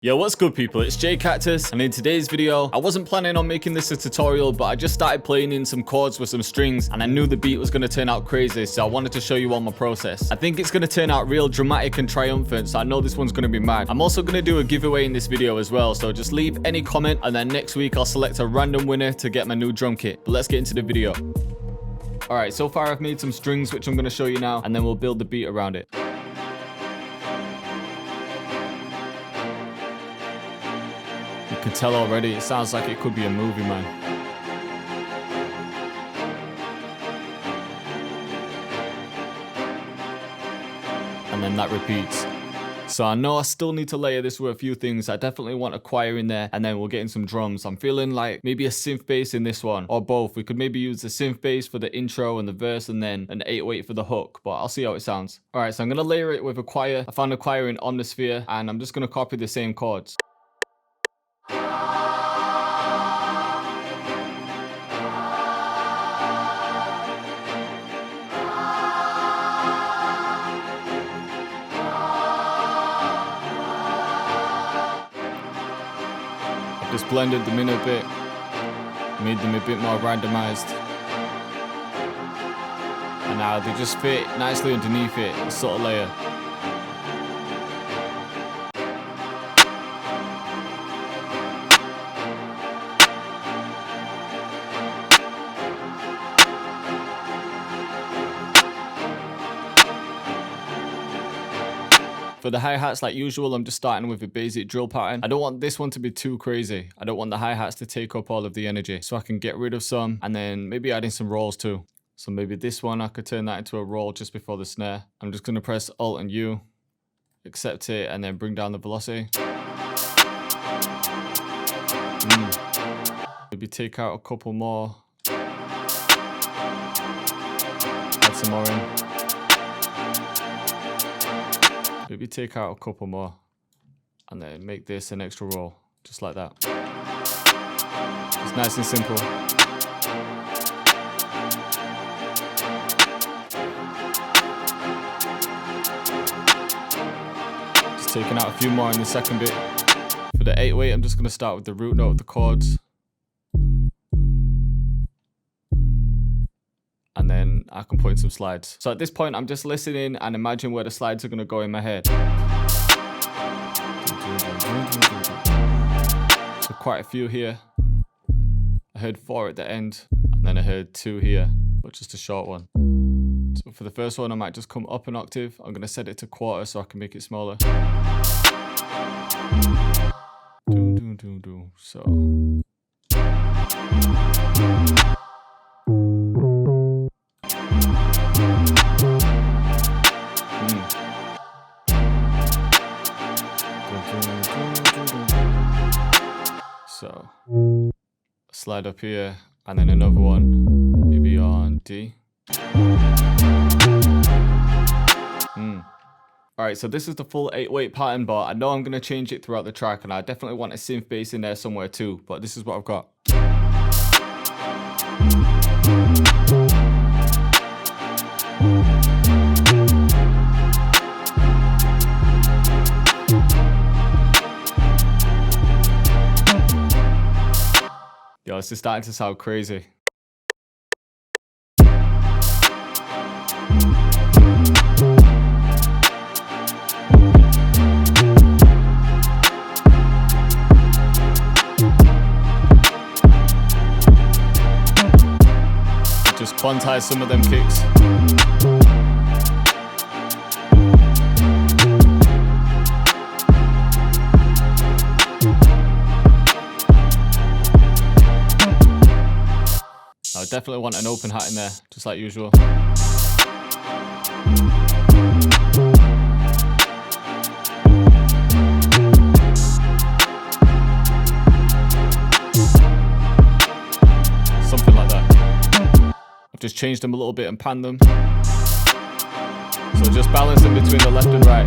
Yo, what's good people, it's JayCactus, and in today's video, I wasn't planning on making this a tutorial, but I just started playing in some chords with some strings, and I knew the beat was going to turn out crazy, so I wanted to show you all my process. I think it's going to turn out real dramatic and triumphant, so I know this one's going to be mad. I'm also going to do a giveaway in this video as well, so just leave any comment, and then next week I'll select a random winner to get my new drum kit. But let's get into the video. Alright, so far I've made some strings, which I'm going to show you now, and then we'll build the beat around it. You can tell already, it sounds like it could be a movie, man. And then that repeats. So I know I still need to layer this with a few things. I definitely want a choir in there, and then we'll get in some drums. I'm feeling like maybe a synth bass in this one, or both. We could maybe use the synth bass for the intro and the verse, and then an 808 for the hook, but I'll see how it sounds. Alright, so I'm gonna layer it with a choir. I found a choir in Omnisphere, and I'm just gonna copy the same chords. Just blended them in a bit, made them a bit more randomized, and now they just fit nicely underneath it, a sort of layer. For the hi-hats, like usual, I'm just starting with a basic drill pattern. I don't want this one to be too crazy. I don't want the hi-hats to take up all of the energy. So I can get rid of some, and then maybe add in some rolls too. So maybe this one, I could turn that into a roll just before the snare. I'm just gonna press Alt and U, accept it, and then bring down the velocity. Maybe take out a couple more. Add some more in. Maybe take out a couple more, and then make this an extra roll, just like that. It's nice and simple. Just taking out a few more in the second bit. For the 808, I'm just going to start with the root note of the chords. And then I can put in some slides. So at this point, I'm just listening and imagine where the slides are going to go in my head. So quite a few here. I heard 4 at the end, and then I heard 2 here, but just a short one. So for the first one, I might just come up an octave. I'm going to set it to quarter so I can make it smaller. So. So, slide up here, and then another one, maybe on D. Alright, so this is the full 808 pattern, but I know I'm going to change it throughout the track, and I definitely want a synth bass in there somewhere too, but this is what I've got. Yo, this is starting to sound crazy. Just quantize some of them kicks. I definitely want an open hat in there, just like usual. Something like that. I've just changed them a little bit and panned them. So just balance them between the left and right.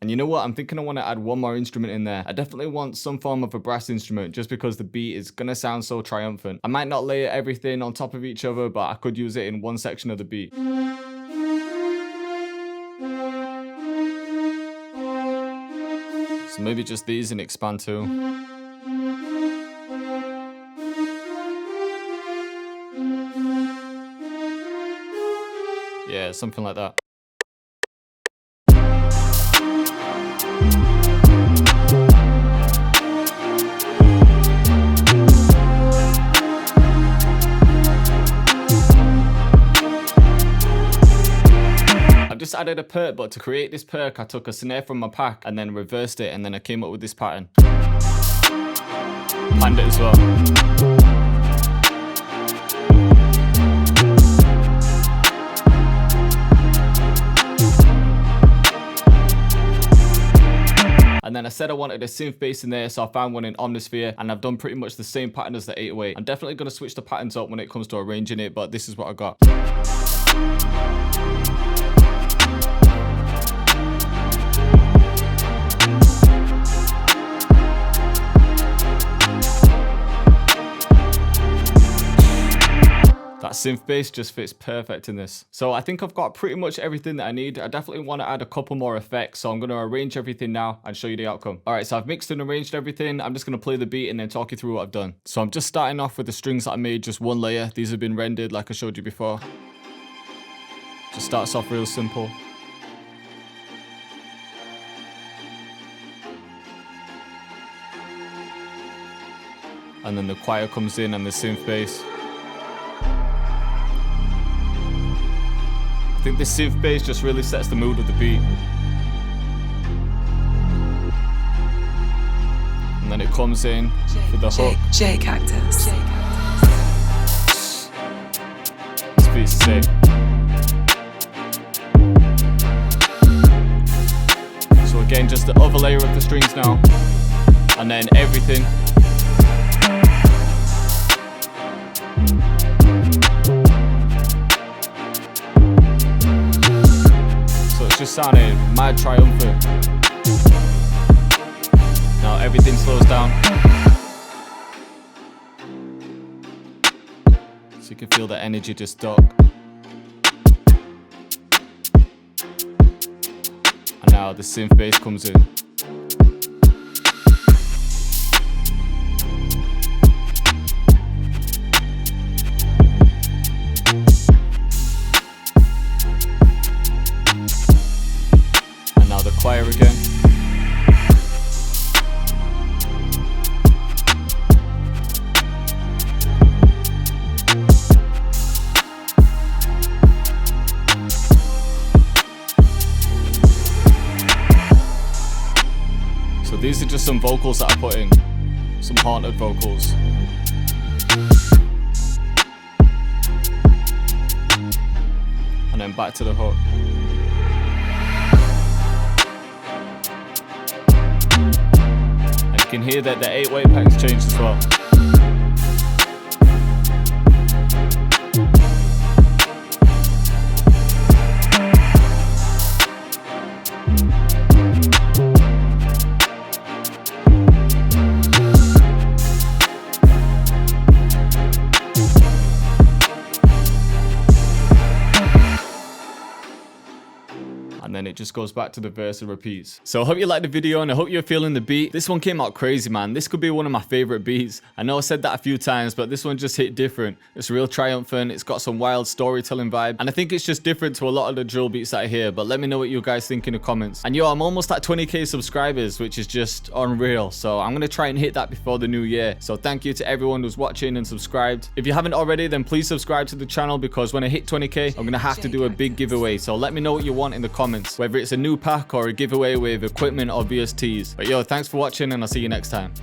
And you know what, I'm thinking I want to add one more instrument in there. I definitely want some form of a brass instrument just because the beat is gonna sound so triumphant. I might not layer everything on top of each other, but I could use it in one section of the beat. So maybe just these and expand too. Yeah, something like that. I've just added a perk, but to create this perk I took a snare from my pack and then reversed it, and then I came up with this pattern. Panned it as well. And then I said I wanted a synth bass in there, so I found one in Omnisphere, and I've done pretty much the same pattern as the 808. I'm definitely going to switch the patterns up when it comes to arranging it, but this is what I got. That synth bass just fits perfect in this. So I think I've got pretty much everything that I need. I definitely want to add a couple more effects, so I'm going to arrange everything now and show you the outcome. Alright, so I've mixed and arranged everything. I'm just going to play the beat and then talk you through what I've done. So I'm just starting off with the strings that I made, just one layer. These have been rendered like I showed you before. Just starts off real simple. And then the choir comes in and the synth bass. I think this synth bass just really sets the mood of the beat. And then it comes in for the hook. JayCactus. This beat's sick. So again, just the other layer of the strings now. And then everything. Just sounded mad triumphant. Now everything slows down, so you can feel the energy just duck. And now the synth bass comes in. Choir again. So these are just some vocals that I put in, some haunted vocals. And then back to the hook. You can hear that the 808 pattern's changed as well. And then it just goes back to the verse and repeats. So I hope you liked the video and I hope you're feeling the beat. This one came out crazy, man. This could be one of my favorite beats. I know I said that a few times, but this one just hit different. It's real triumphant. It's got some wild storytelling vibe. And I think it's just different to a lot of the drill beats that I hear. But let me know what you guys think in the comments. And yo, I'm almost at 20k subscribers, which is just unreal. So I'm going to try and hit that before the new year. So thank you to everyone who's watching and subscribed. If you haven't already, then please subscribe to the channel, because when I hit 20k, I'm going to have to do a big giveaway. So let me know what you want in the comments, whether it's a new pack or a giveaway with equipment or VSTs. But yo, thanks for watching and I'll see you next time.